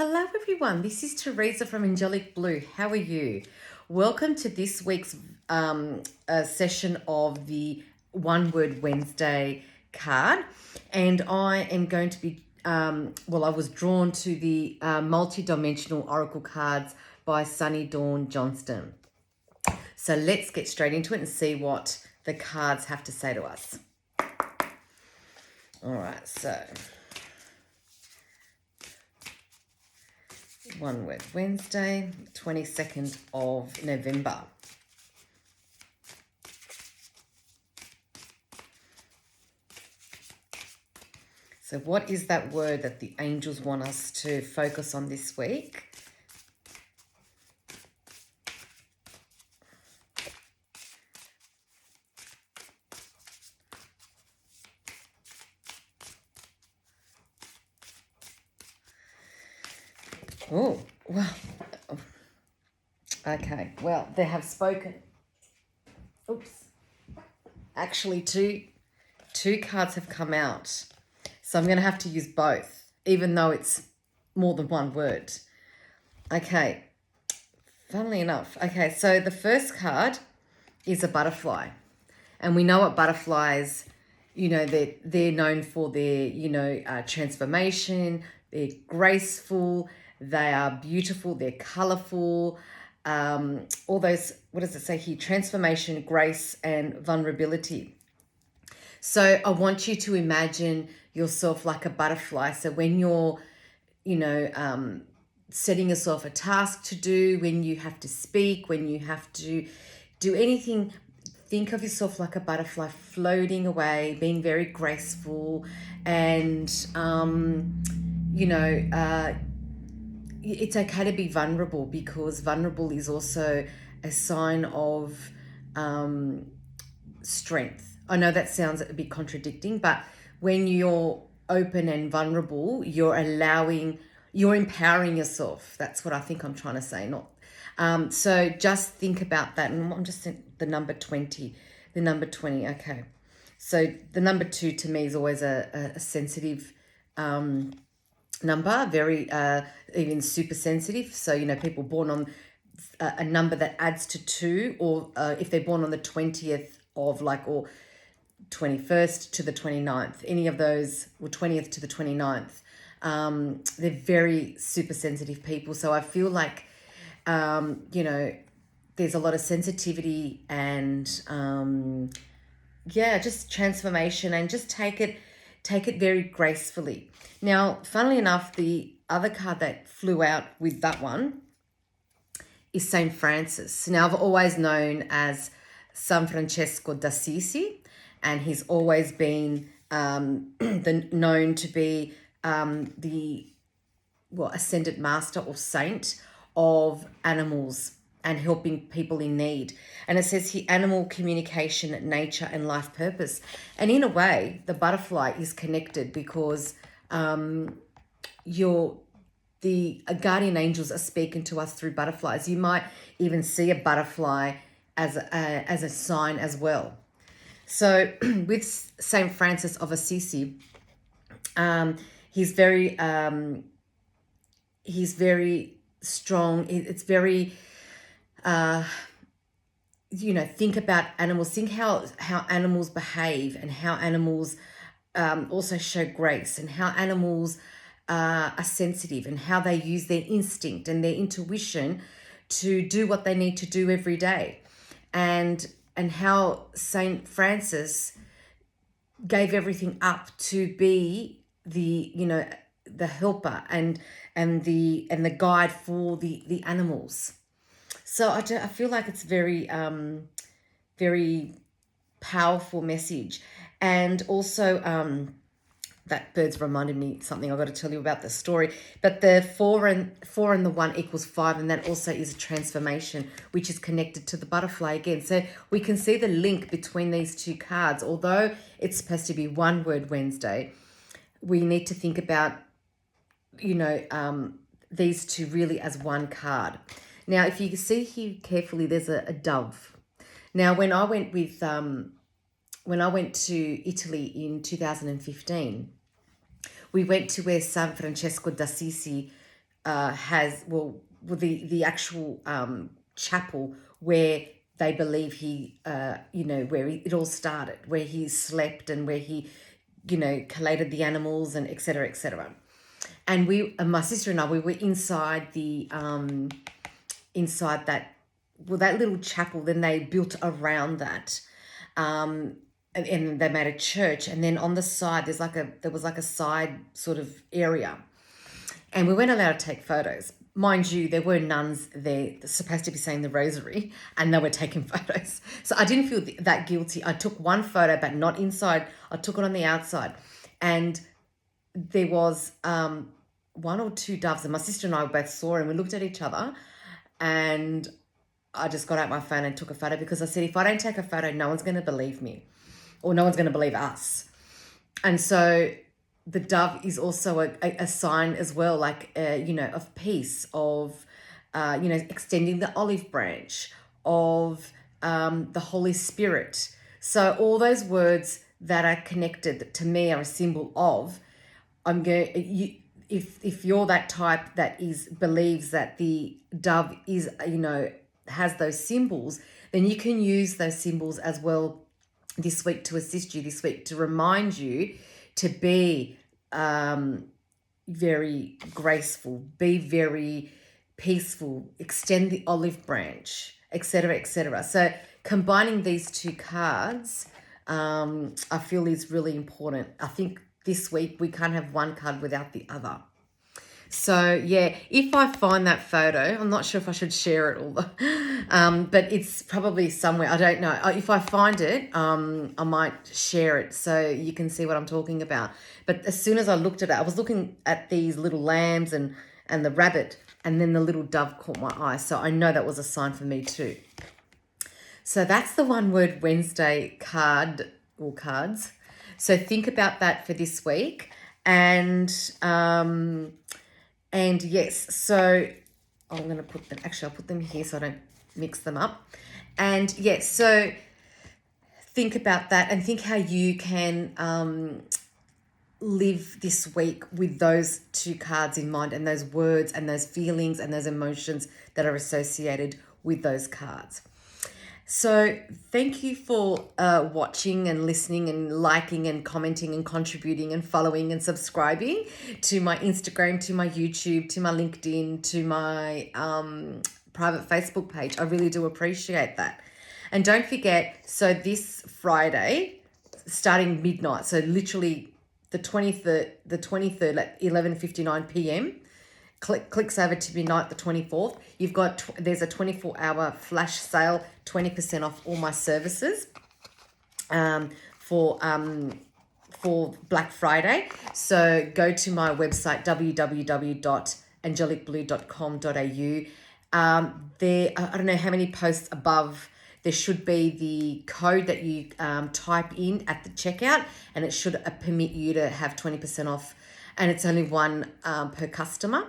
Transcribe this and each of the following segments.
Hello everyone, this is Teresa from Angelic Blue. How are you? Welcome to this week's session of the One Word Wednesday card. And I am going to be, I was drawn to the multi-dimensional oracle cards by Sunny Dawn Johnston. So let's get straight into it and see what the cards have to say to us. All right, so One Word Wednesday, 22nd of November. So what is that word that the angels want us to focus on this week? Oh, well, okay, well, they have spoken. Oops. Actually, two cards have come out. So I'm going to have to use both, even though it's more than one word. Okay, funnily enough. Okay, so the first card is a butterfly. And we know what butterflies, they're known for their, transformation. They're graceful. They are beautiful. They're colorful. All those, what does it say here? Transformation, grace, and vulnerability. So I want you to imagine yourself like a butterfly. So when you're, setting yourself a task to do, when you have to speak, when you have to do anything, think of yourself like a butterfly floating away, being very graceful, and, it's okay to be vulnerable, because vulnerable is also a sign of strength. I know that sounds a bit contradicting, but when you're open and vulnerable, you're empowering yourself. That's what I think I'm trying to say. So just think about that. And I'm just the number 20. The number 20, okay. So the number 2 to me is always a sensitive number, very even super sensitive. So, people born on a number that adds to 2, or if they're born on the 20th of or 21st to the 29th, any of those, or 20th to the 29th, they're very super sensitive people. So I feel like, there's a lot of sensitivity and, just transformation, and just take it very gracefully. Now, funnily enough, the other card that flew out with that one is Saint Francis. Now, I've always known as San Francesco d'Assisi, and he's always been known to be the ascended master or saint of animals and helping people in need. And it says here, animal communication, nature, and life purpose. And in a way, the butterfly is connected, because the guardian angels are speaking to us through butterflies. You might even see a butterfly as a sign as well. So with Saint Francis of Assisi, he's very strong. It's very, think about animals. Think how animals behave, and how animals also show grace, and how animals are sensitive, and how they use their instinct and their intuition to do what they need to do every day. And how Saint Francis gave everything up to be the helper and the guide for the animals. So I feel like it's very very powerful message. And also that bird's reminded me something I've got to tell you about the story. But the 4 and the 1 equals 5, and that also is a transformation, which is connected to the butterfly again. So we can see the link between these two cards. Although it's supposed to be One Word Wednesday, we need to think about these two really as one card. Now, if you see here carefully, there's a dove. Now, when I went to Italy in 2015, we went to where San Francesco d'Assisi has, the actual chapel where they believe he, where it all started, where he slept and where he, collated the animals and et cetera, et cetera. And my sister and I, we were inside inside that, that little chapel. Then they built around that, and they made a church. And then on the side, there was like a side sort of area, and we weren't allowed to take photos. Mind you, there were nuns there supposed to be saying the rosary, and they were taking photos. So I didn't feel that guilty. I took one photo, but not inside. I took it on the outside. And there was one or two doves, and my sister and I both saw it, and we looked at each other, and I just got out my phone and took a photo, because I said, if I don't take a photo, no one's going to believe me, or no one's going to believe us. And so the dove is also a sign as well, like, of peace, of, extending the olive branch, of the Holy Spirit. So all those words that are connected to me are a symbol of, if you're that type that believes that the dove is, has those symbols, then you can use those symbols as well this week to assist you this week, to remind you to be very graceful, be very peaceful, extend the olive branch, etc., etc. So combining these two cards, I feel is really important. I think this week we can't have one card without the other. So yeah, if I find that photo, I'm not sure if I should share it all, but it's probably somewhere. I don't know. If I find it, I might share it so you can see what I'm talking about. But as soon as I looked at it, I was looking at these little lambs and the rabbit, and then the little dove caught my eye. So I know that was a sign for me too. So that's the One Word Wednesday card or cards. So think about that for this week. And yes, so I'm going to put them, actually I'll put them here so I don't mix them up. And yes, so think about that and think how you can live this week with those two cards in mind, and those words and those feelings and those emotions that are associated with those cards. So thank you for watching and listening and liking and commenting and contributing and following and subscribing to my Instagram, to my YouTube, to my LinkedIn, to my private Facebook page. I really do appreciate that. And don't forget, so this Friday, starting midnight, so literally the 23rd at 11:59 p.m., clicks over to midnight the 24th. You've got, there's a 24-hour flash sale, 20% off all my services for Black Friday. So go to my website, www.angelicblue.com.au. There, I don't know how many posts above, there should be the code that you type in at the checkout, and it should permit you to have 20% off, and it's only one per customer.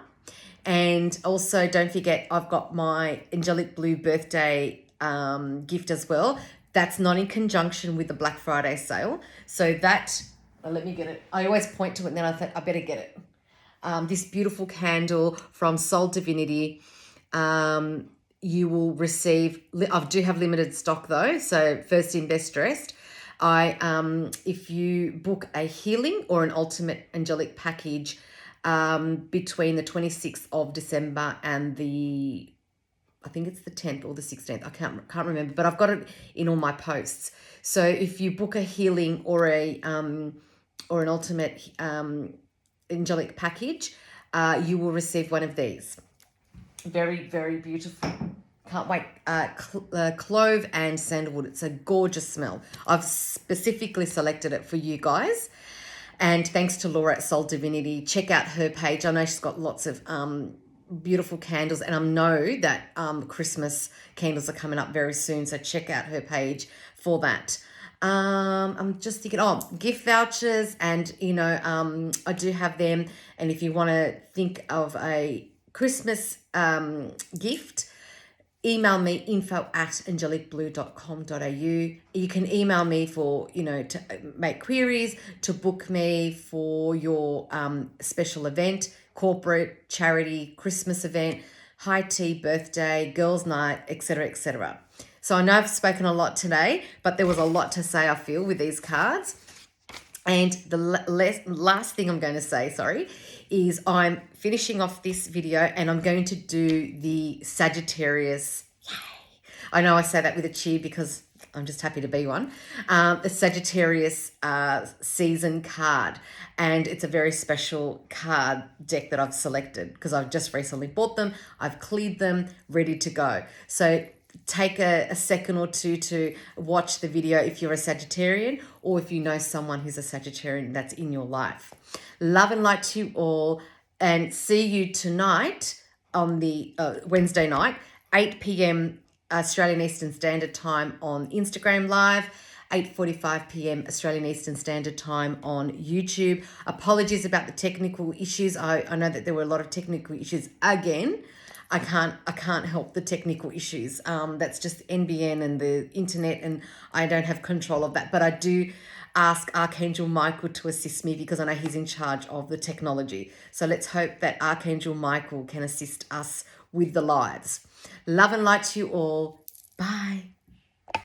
And also don't forget, I've got my Angelic Blue birthday gift as well. That's not in conjunction with the Black Friday sale. So that, let me get it. I always point to it and then I thought I better get it. This beautiful candle from Soul Divinity. You will receive, I do have limited stock though, so first in, best dressed. If you book a healing or an ultimate angelic package between the 26th of December and I think it's the 10th or the 16th. I can't remember, but I've got it in all my posts. So if you book a healing or an ultimate angelic package, you will receive one of these. Very, very beautiful. Can't wait. Clove and sandalwood. It's a gorgeous smell. I've specifically selected it for you guys. And thanks to Laura at Soul Divinity. Check out her page. I know she's got lots of beautiful candles, and I know that Christmas candles are coming up very soon. So check out her page for that. I'm just thinking, gift vouchers, and I do have them. And if you want to think of a Christmas gift, email me info@angelicblue.com.au. You can email me for, to make queries, to book me for your special event. corporate, charity, Christmas event, high tea, birthday, girls' night, etc., etc. So I know I've spoken a lot today, but there was a lot to say, I feel, with these cards. And the last thing I'm going to say, is I'm finishing off this video and I'm going to do the Sagittarius. Yay. I know I say that with a cheer because I'm just happy to be one. The Sagittarius season card. And it's a very special card deck that I've selected because I've just recently bought them. I've cleared them, ready to go. So take a second or two to watch the video if you're a Sagittarian or if you know someone who's a Sagittarian that's in your life. Love and light to you all, and see you tonight on the Wednesday night, 8 p.m. Australian Eastern Standard Time on Instagram Live, 8:45 p.m. Australian Eastern Standard Time on YouTube. Apologies about the technical issues. I know that there were a lot of technical issues again. I can't help the technical issues. That's just NBN and the internet, and I don't have control of that. But I do ask Archangel Michael to assist me because I know he's in charge of the technology. So let's hope that Archangel Michael can assist us with the lives. Love and light to you all. Bye.